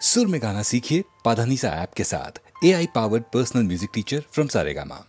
सुर में गाना सीखिए पाधानीसा ऐप के साथ। AI powered personal music teacher from Saregama.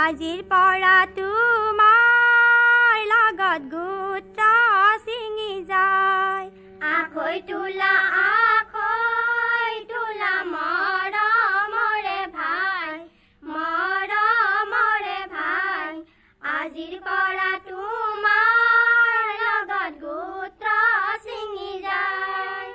আজিৰ পৰা তোমাৰ লগত গোট ছিঙি যায় আখৈ তোলা মৰমৰে ভাই আজিৰ পৰা তোমাৰ লগত গোট ছিঙি যায়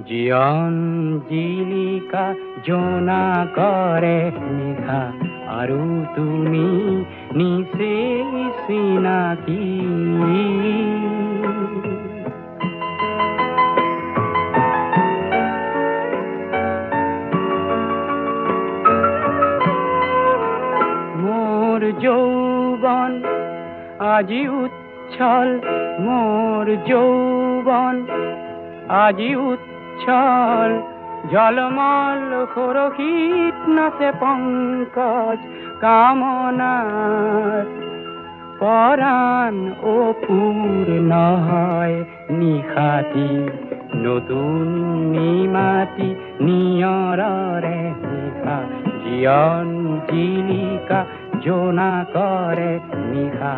জীয়ন জিলিকা জোনা কৰে নিশা আৰু তুমি নিচে চিনাকি মোৰ যৌৱন আজি উচ্ছল মোৰ যৌৱন আজি উচ্ছল ঝলমল সৰসীত নাচে পংকজ কামনাত পৰাণ অপুৰ নহয় নিশাতি নতুন নিমাতি নিয়ৰৰে নিশা জীয়ন জিলিকা জোনা কৰে নিশা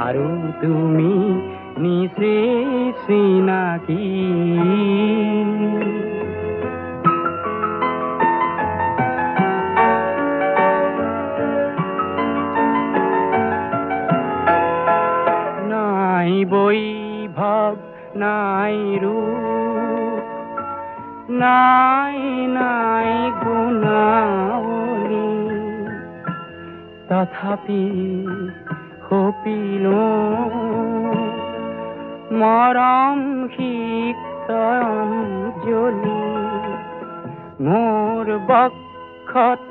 আৰু তুমি নিচে চিনাকি নাই বৈভৱ নাই ৰূপ নাই তথাপি সপিলো মৰম সিক্ত অঞ্জলি মোৰ বক্ষত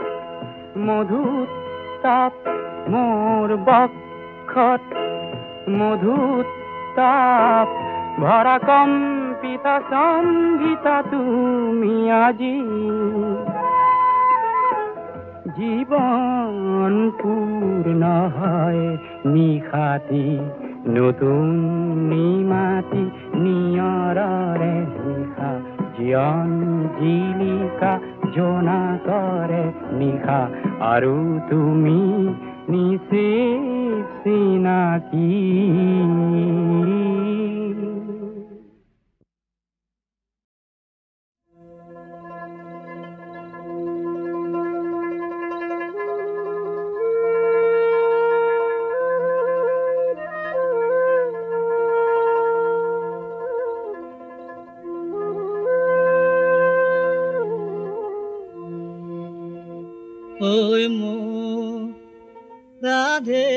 মধুতাপ মোৰ বক্ষত মধুতাপ ভৰা কম্পিতা সংগীতা তুমি আজি জীবন পূৰ্ণ হয় নিশাতি নতুন নিমাতি নিয়ৰৰে নিশা জীয়ন জিলিকা জনা কৰে নিশা আৰু তুমি নিশ্চিত চিনাকি ঐ মো রাধে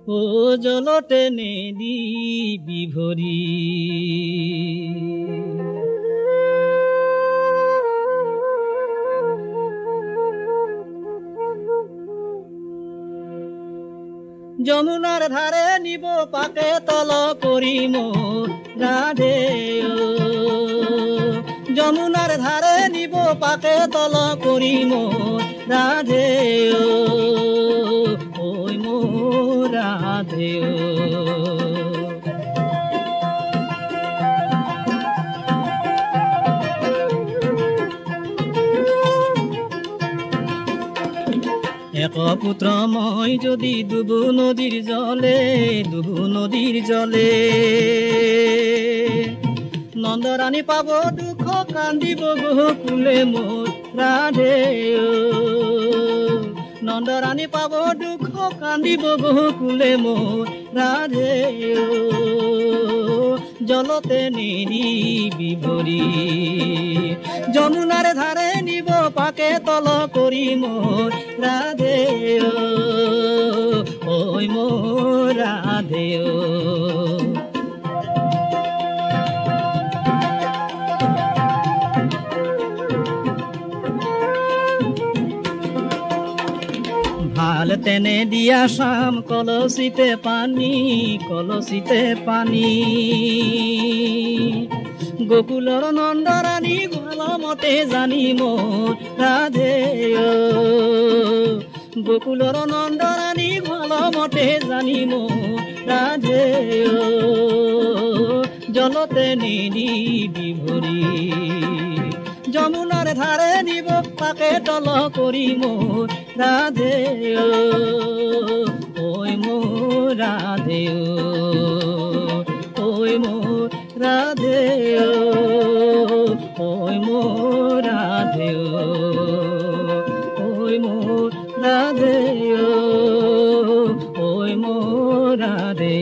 ও জলতে নেদি বিভরি যমুনার ধারে নিব পাকে তল করি মো রাধে যমুনার ধারে নিব পাকে তল করি মো রাধে ওই মো রাধে এক পুত্র মই যদি ডুবু নদীর জলে নন্দরানী পাব দুঃখ কান্দিব বহুকুলে মোর রাধে নন্দরানী পাব দুঃখ কান্দিব বহুকুলে মোর রাধে জলতে নেরি বিভরি যমুনার ধারে নিব পাকে তল করি মোর রাধে ওই মোর রাধে ভাল তেনে দিয়া শাম কলসিতে পানী গোকুলৰ নন্দৰাণী গোৱাল মতে জানি মোৰ ৰাধে গোকুলৰ নন্দৰাণী গোৱাল মতে জানি মোৰ ৰাধে জলতে নেৰি বিভৰি যমুনার ধারে নিব পাকে তল করি মোর রাধে ওই মোর রাধে ওই মোর রাধে ওই মোর রাধে ওই মোর রাধে ওই মোর রাধে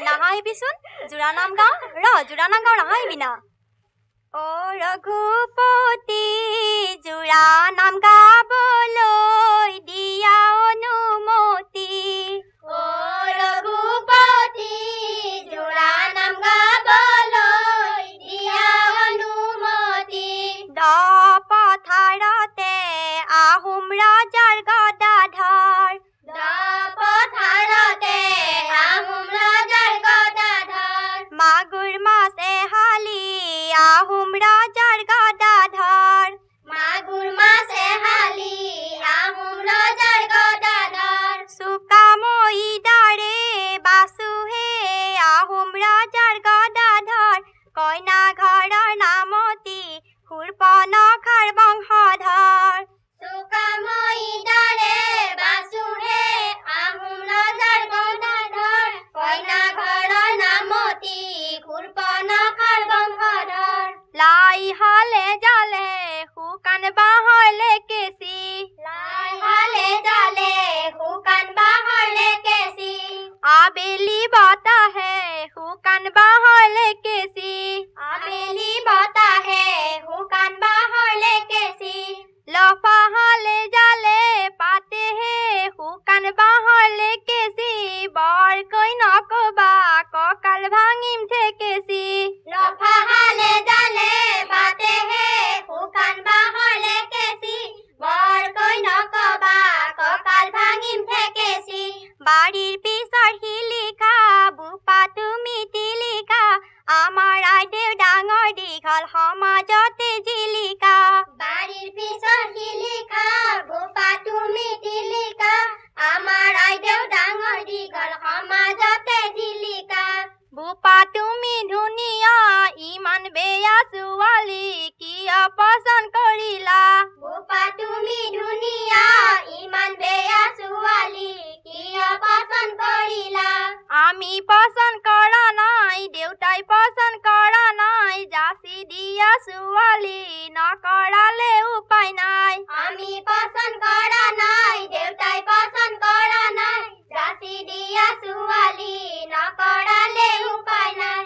নাহাহিবিচোন জোৰা নাম গাওঁ নাহাহিবি না অ ৰঘুপতি জোৰা নাম গাবলৈ দিয়া অনুমতি অ ৰঘুপতি জোৰা নাম গাবলৈ দিয়া অনুমতি দ পথাৰতে আহোম ৰজাৰ গদাধৰ দ পথাৰতে আহোম ৰজাৰ গদাধৰ মাগুৰ মাছ এহালি আহোম ৰজাৰ গদাধৰ মাগুৰ মাছ এহালি আহোম ৰজাৰ গদাধৰ চুকাময়ী দাৰে বাসুহে আহোম ৰজাৰ গদাধৰ কইনা ঘৰৰ নামতি শূৰ্পণখাৰ বংশধৰ চুকাময়ী দাৰে বাসুহে আহোম ৰজাৰ গদাধৰ কইনা ঘৰৰ নামতি শূৰ্পণখাৰ বংশধৰ লাই হলে জালে শুকান বাহলে কেঁচি আবেলি বতাহে শুকান বাঁহৰ লেকেচি আবেলি বতাহে শুকান বাঁহৰ লেকেচি লফাহালে জালে পাতেহে শুকান বাঁহৰ লেকেচি বৰকৈ নকবা কঁকাল ভাঙিম ঠেকেচি লফাহালে জালে পাতেহে শুকান বাঁহৰ লেকেচি বৰকৈ নকবা কঁকাল ভাঙিম ঠেকেচি বাড়িৰ পিছৰ শিলিখা বোপা তুমি তিলিকা আমাৰ আইদেউ ডাঙৰ দীঘল সমাজতে জিলিকা বাড়িৰ পিছৰ শিলিখা বোপা তুমি তিলিকা আমাৰ আইদেউ ডাঙৰ দীঘল সমাজতে জিলিকা বোপা তুমি ধুনীয়া ইমান বেয়া ছোৱালী কিয় পচন্দ কৰিলা বোপা তুমি ধুনীয়া ইমান বেয়া ছোৱালী কিয় পচন্দ কৰিলা আমি পচন্দ কৰা নাই দেউতাই পচন্দ কৰা নাই যাচি দিয়া ছোৱালী নকৰালে উপায় নাই আমি পচন্দ কৰা নাই দেউতাই পচন্দ কৰা নাই যাচি দিয়া ছোৱালী নকৰালে উপায় নাই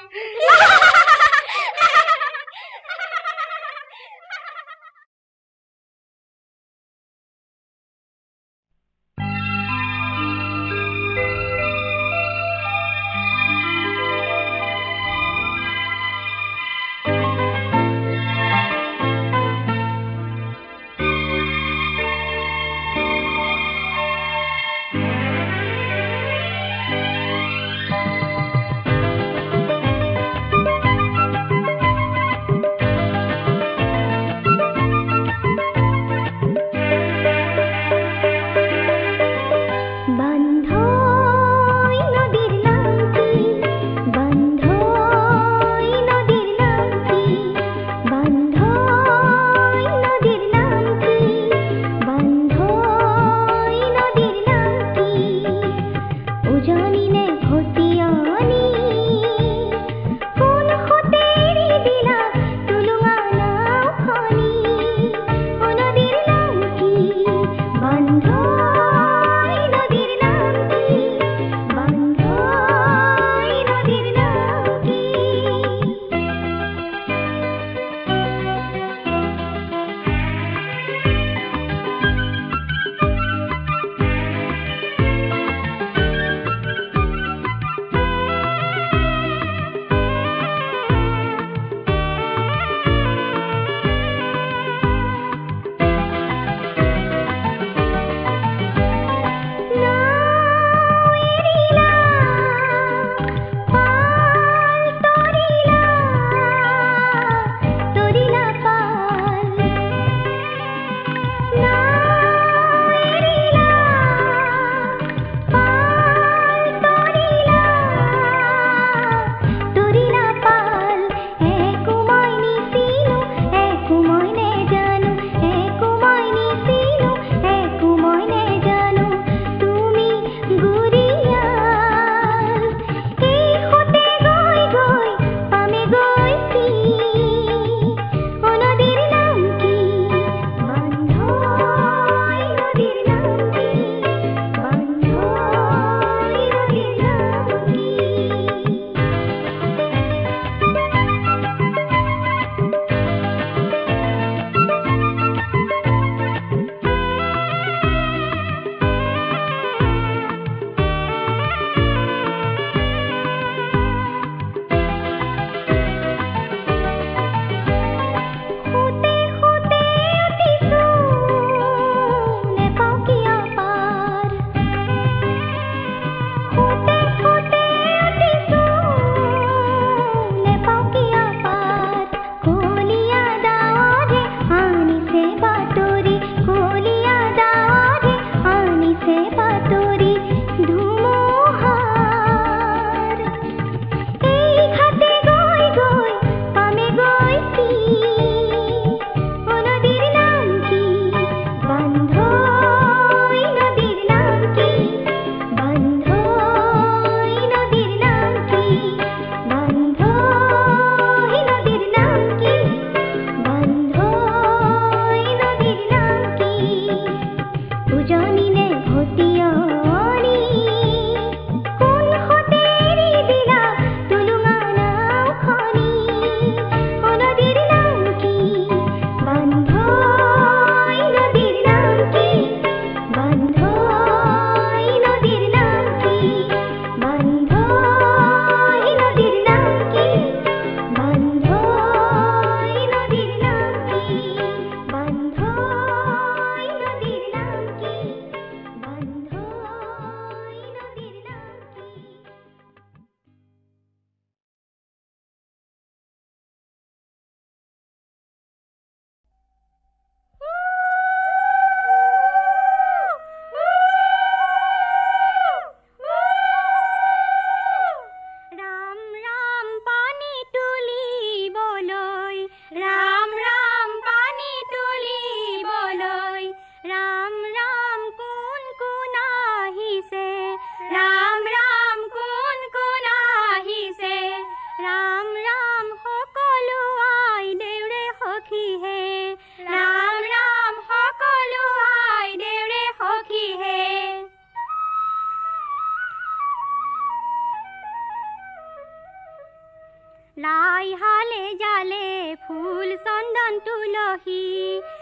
তুলসী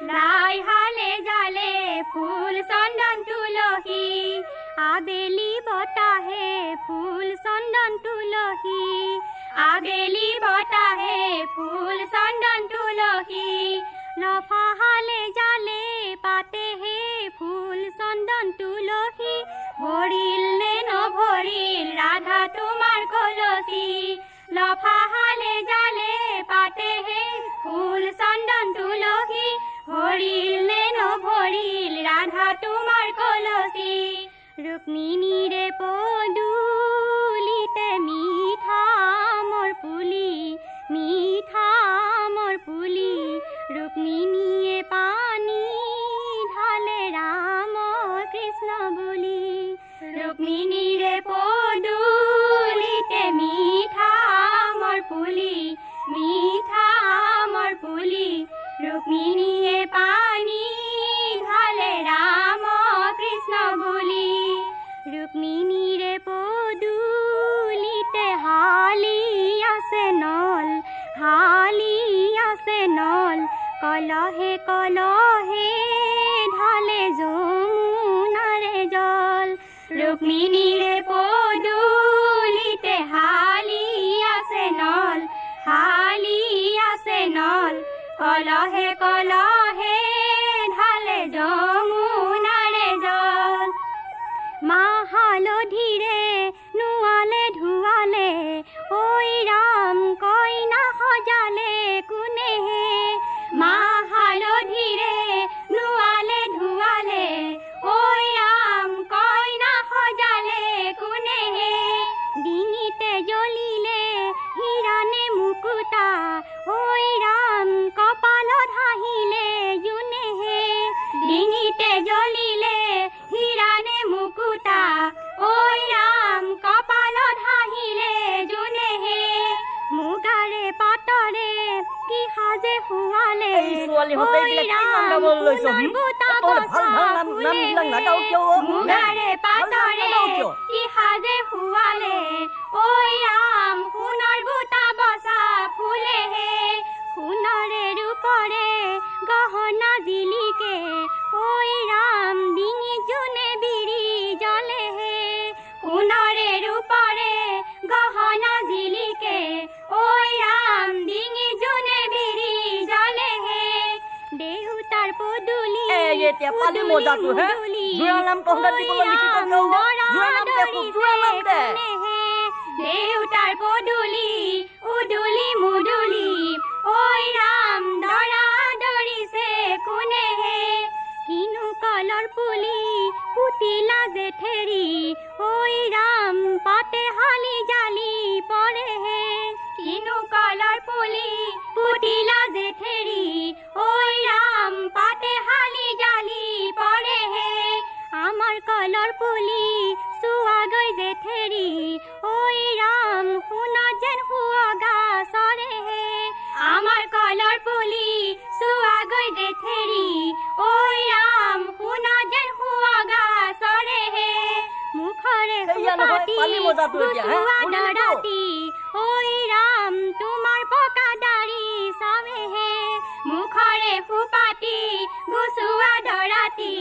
লাই হালে জালে ফুল চন্দন তুলসী আবেলি বতাহে ফুল চন্দন তুলসী আবেলি বতাহে ফুল চন্দন তুলসী লফা হালে জালে পাতে হে ফুল চন্দন তুলসী ভরিল নে নভরিল রাধা তোমার কলসী লফা হালে জালে পাতে হে ফুল চন্দন তুলসী ভরিল নে নভরিল রাধা তোমার কলসী রুক্মিণীরে পদুলিতে মিঠা মোর পুলি রুক্মিণীয়ে পানি ঢালে রাম কৃষ্ণ বুলি রুক্মিণীরে পদুলিতে মিঠা মোর পুলি রুক্মিণীয়ে পানি ঢালে রাম কৃষ্ণ বুলি রুক্মিণীরে পদুলিতে হালি আছে নল কলহে কলহে ঢালে যমুনারে জল রুক্মিণীরে পদুলিতে হালি আছে নল কলহে কলহে ঢালে যমুনারে জল মা হালধিরে নুয়ালে ধুয়ালে ওই রাম কইনা সজালে কোনে হে মা হালধিরে নুয়ালে ধুয়ালে ওই রাম কইনা সজালে কোনে হে ডিঙিতে জ্বলিলে হিৰানে মুকুতা ওই ৰাম কপালত হাঁহিলে জোনে হে ডিঙিতে জ্বলিলে হিৰানে মুকুতা ওই ৰাম কপালত হাঁহিলে জোনে হে মুগাৰে পাতৰে কি সাজে শুৱালে ওই ৰাম ফুলৰ বুটা বচা ফুলে মুগাৰে পাতৰে কি সাজে শুৱালে ওই ৰাম সোণৰ বুটা বচা ফুলে হে সোণৰে ৰূপৰে গহনা জিলিকে ওই ৰাম ডিঙি জোনে বিৰি জ্বলে হে সোণৰে ৰূপৰে গহনা জিলিকে ওই ৰাম ডিঙি জোনে বিৰি জ্বলে হে দেউতাৰ পদুলি দেউতাৰ পদুলি উদুলি মুদুলি ওই ৰাম দৰা দৰিছে কোনে হে কিনু কলৰ পুলি পুতিলা জেঠেৰি ওই ৰাম পাতে হালি জালি পৰে হে কিনু কলৰ পুলি পুতিলা জেঠেৰি ওই ৰাম পাতে হালি জালি পৰে হে আমাৰ কলৰ পুলি চুৱা গৈ জেঠেৰি ওই ৰাম শুনা যেন হুৱগা চৰে হে আমাৰ কলৰ পুলি চুৱা গৈ জেঠেৰি ওই ৰাম শুনা যেন হুৱগা চৰে হে মুখৰে সুপাতি গুচুৱা দৰাতি ওই ৰাম তোমাৰ পকা দাড়ি চাৱে হে মুখৰে সুপাতি গুচুৱা দৰাতি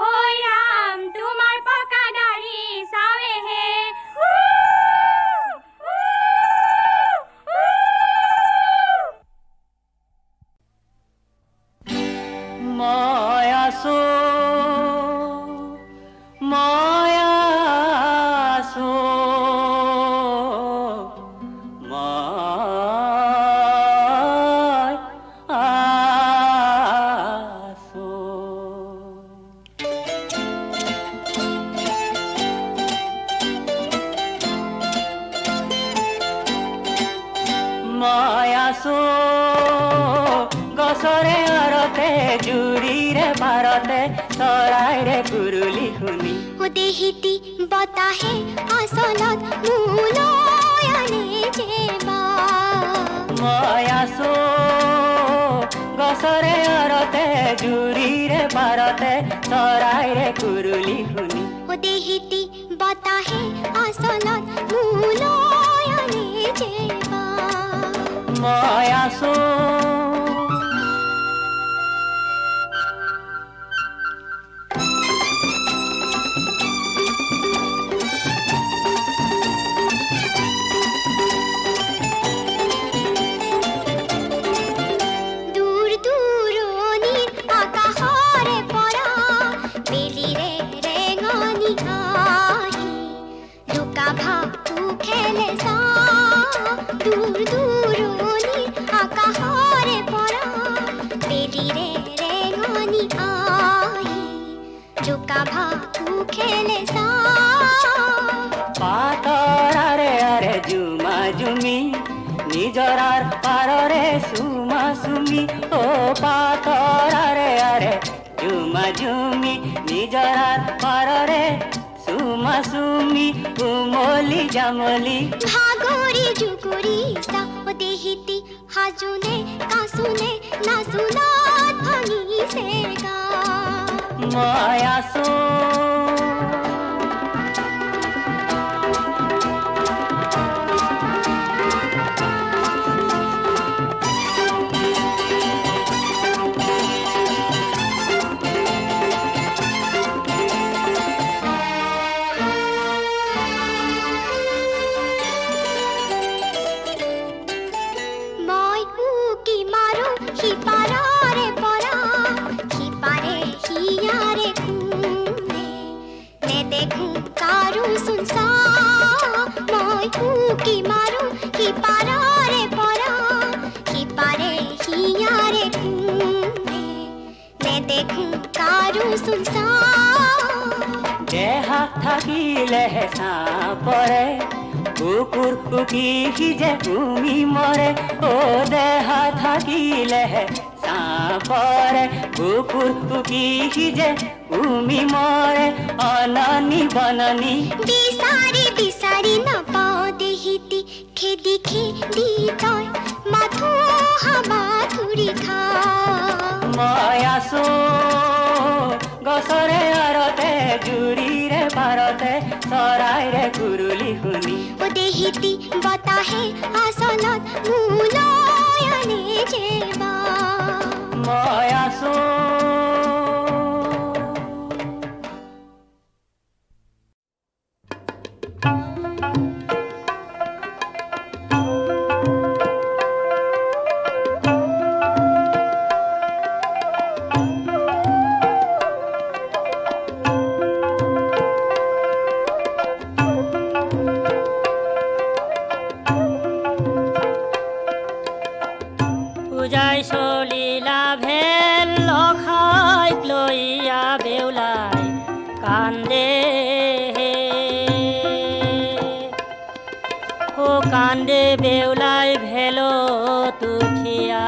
ওই ৰাম তোমাৰ পকা দাড়ি চাৱে হে গছৰে আৰতে জুৰিৰে পাৰতে চৰাইৰে কুৰুলি শুনি দেহিতি বতাহে আচলত মোলৈ আনে যেবা মই আছো গছৰে আৰতে জুৰিৰে পাৰতে চৰাইৰে কুৰুলি শুনি দেহিতি বতাহে আচলত মোলৈ আনে যেবা মই আছো সুমা সুমি ও পাতরারে আরে জুমা জুমি নিজরার পাররে সুমা সুমি উমলি জামলি ভাগরি জুগুরি সা ও দেহিতি হাজুনে কাসুনে নাসুনাত ভাঙিছে গা মায়াসো দেহা থাকিলে সাপরে কুকুর কুকি যে তুমি মরে ও দেহা থাকিলে সাপরে কুকুর কুকি যে তুমি মরে অনানি বনানি বিসারি বিসারি না পাও দেহিতি খেদি খেদি তয় মাথু হাবা থুরি খা মায়াসো গছরে আরতে জুরিরে পারতে চৰাইৰে কুৰুলি শুনি ও দেহিতি বতাহে আসলত মুলয়নে যেবা মায়াসো কান্দে বেউলাই ভেলো তুঠিয়া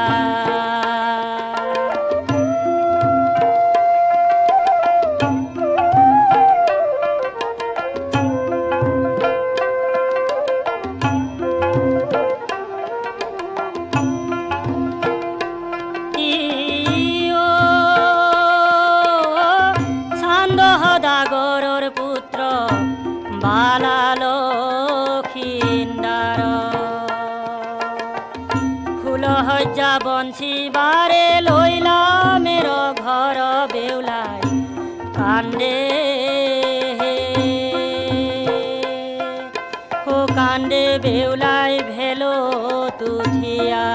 সান্দহদাগৰৰ পুত্ৰ বালালো হজ্জা বঞ্চি বাৰে লইলা মেৰ ঘৰ বেউলাই কান্দে ও কান্দে বেউলাই ভেলো তুঠিয়া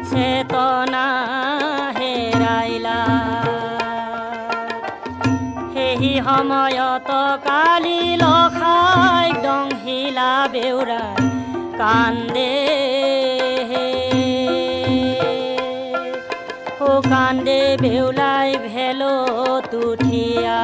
চেতনা হেৰাইলা সেই সময়ত কালি লখাই দংহিলা বেউৰাই কান্দে ও কান্দে বেউলাই ভেলো তুঠিয়া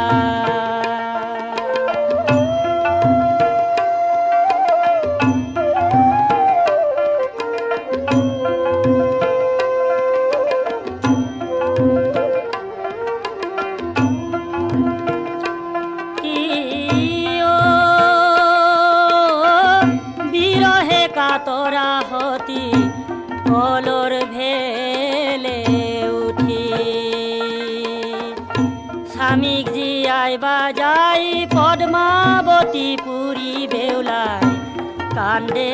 তোরা হতি কলর ভেলে উঠি স্বামীক জিয়াই বাজাই পদ্মাবতী পুরী বেউলাই কান্দে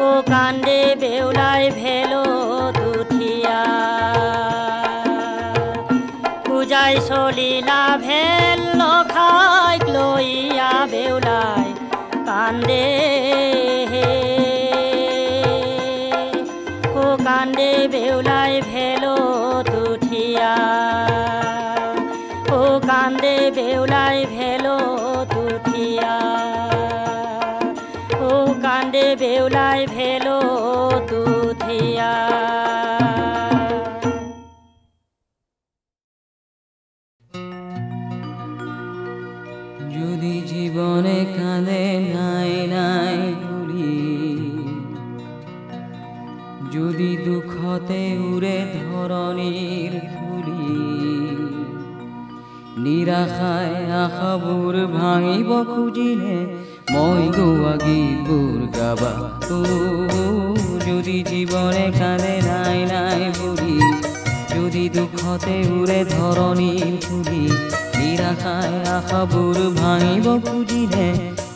ও কান্দে বেউলাই ভেলো তুঠিয়া পূজাই চলিলা ভেল লখাইক লইয়া বেউলাই কান্দে ও কান্দে বেউলাই ভেলো তুঠিয়া কান্দে বেউলাই ভেলো তুঠিয়া ও কান্দে বেউলাই ভেলো তুঠিয়া যদি জীবনে কাঁদে নাই নাই ভুলি যদি দুখতে উড়ে ধরণীর ধুলি নিরাশায় আশাবোৰ ভাঙিব খুজিলে মই গোৱা গীতবোৰ গাবা যদি জীবনে কাঁদে নাই নাই ভুলি যদি দুখতে উড়ে ধরণীর ধুলি নিরাশায় আশাবোৰ ভাঙিব খুজিলে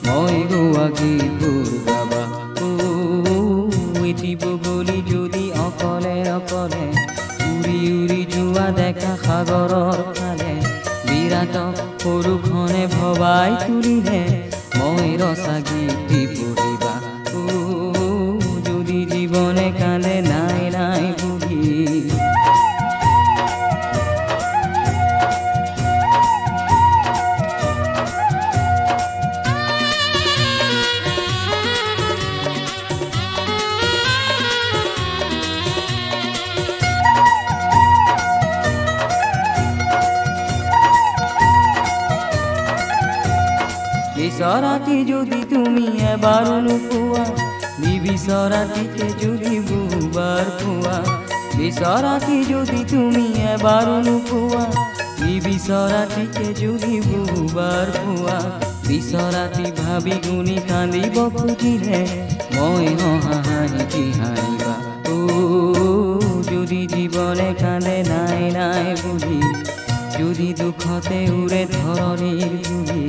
মই গোৱা গীতবোৰ গাবা এটি বগলী যদি অকলে অকলে উৰি উৰি যোৱা দেখা সাগৰৰ ফালে বিৰাট সৰুখনে ভবাই তুলিলে মই ৰচা গীতি পঢ়িবা যদি জীৱনে কান্দে নাই নাই বুলি বিচৰাটি যদি তুমি এবাৰো নোপোৱা নিবিচৰাটিকে যদি বহুবাৰ পোৱা বিচৰাটি যদি তুমি এবাৰো নোপোৱা নিবিচৰাটিকে যদি বহুবাৰ পোৱা বিচৰাটি ভাবি গুণি কান্দিব খুজিলে মই হাঁহি হাঁহিবা যদি জীৱনে কান্দে নাই নাই বুলি যদি দুখতে উৰে ধৰণীৰ ধূলি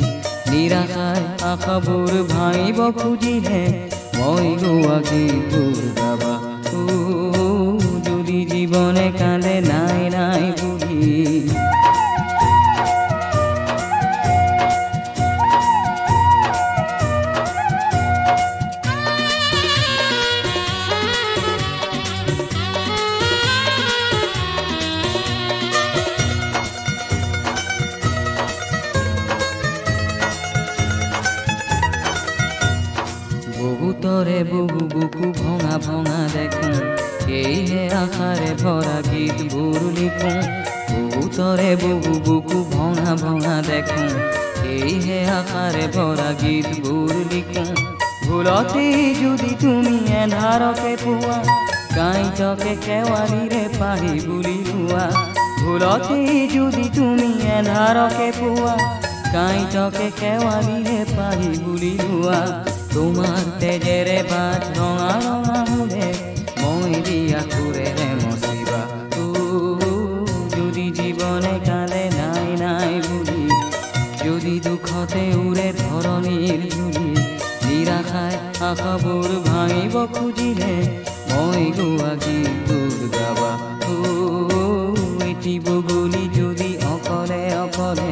নিৰাশায় আশাবোৰ ভাঙিব খুজিলে মই গোৱা গীতবোৰ গাবা যদি জীৱনে কান্দে নাই নাই বুলি বহুতৰে বহু বুকু ভঙা ভঙা দেখোঁ সেয়েহে আশাৰে ভৰা গীতবোৰ লিখোঁ বহুতৰে বহু বুকু ভঙা ভঙা দেখোঁ সেয়েহে আশাৰে ভৰা গীতবোৰ লিখোঁ ভুলতে যদি তুমি এন্ধাৰকে পোৱা কাঁইটকে কেৱালীৰে পাহি বুলি কোৱা ভুলতে যদি তুমি এন্ধাৰকে পোৱা কাঁইটকে কেৱালীৰে পাহি বুলি কোৱা তোমাৰ তেজেৰে বাট ৰঙা ৰঙা হ'লে মই দিয়া সুৰেৰে মচিবা যদি জীৱনে কান্দে নাই নাই বুলি যদি দুখতে উৰে ধৰণীৰ ধূলি নিৰাশায় আশাবোৰ ভাঙিব খুজিলে মই গোৱা গীতবোৰ গাবা এটি বগলী যদি অকলে অকলে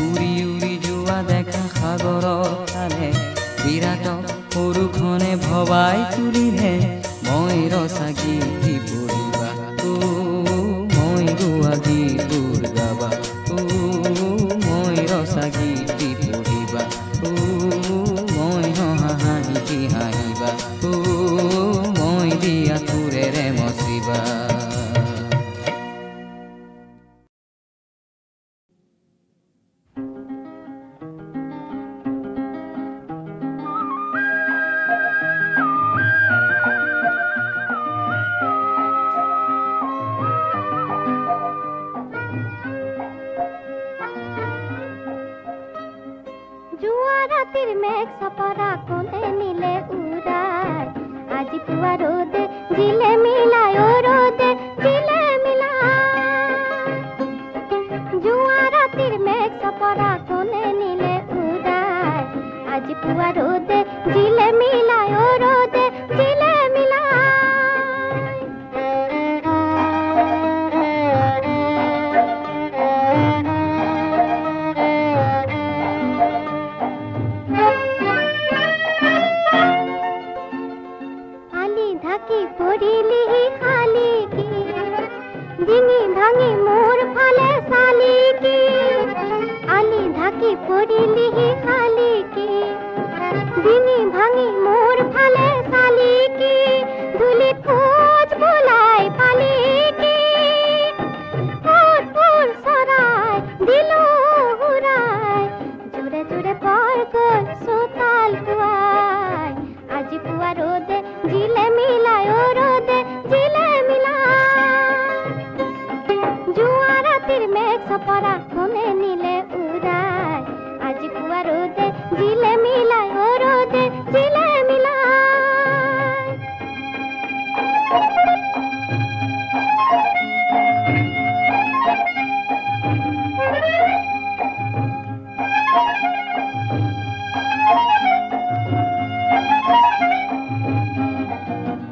উৰি উৰি যোৱা দেখা সাগৰৰ ফালে বিৰাট সৰুখনে ভবাই তুলিলে মই ৰচা গীতি পঢ়িবা মই গোৱা গীতবোৰ গাবা মই ৰচা গীতি পঢ়িবা মই হাঁহি হাঁহিবা মই দিয়া সুৰেৰে মচিবা রাতের মেঘ সপরা কোলে নীলে উড়ায় আজি পুয়া রোদে জিলে মিলায় ও রোদে জিলে মিলায় জুয়া রাতের মেঘ সপরা কোলে নীলে উড়ায় আজি পুয়া রোদে জিলে মিলায় ও রোদে জিলে মিলায় পড়িলি খালি কি ডিঙি ভাঙি মোর ফালে শালি কি কি পড়িলিহি খালি কি দিনি ভাঙি মোর ফালে সালি কি ধুলি খোঁজ বোলাই পালি কি ফুল সরাই দিল হুরাই জুড়ে জুড়ে পর কর সোতাল কুয়াই আজি পুয়া রোদে জিলে মিলায় ও রোদে জিলে মিলায় জুয়া রাতির মেঘ সপরা কোনে নিলে উড়ায় আজি পুয়া রোদে জিলে মিলায় ও রোদে জিলে মিলায়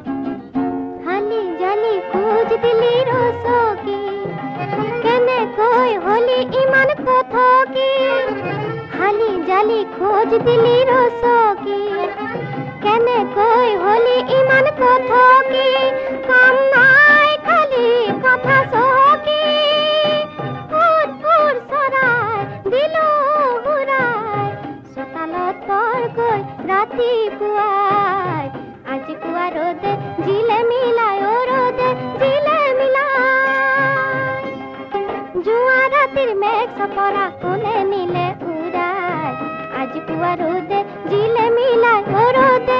हाली जाली खोज दिली रोसो की केने कोई होली ईमान कथो की हाली जाली खोज दिली रोसो की केने कोई होली ईमान कथो की काम नाई खाली कथा सो की फुर फुर सराय दिलो हुराय सतालत पर कोई राती पुआय आज कुआ रोदे जिले मिलाय ओ रोदे जिले मिलाय जुआ रातिर मेघ सपरा कोने नीले उड़ाय आज कुआ रोदे जिले मिलाय ओ रोदे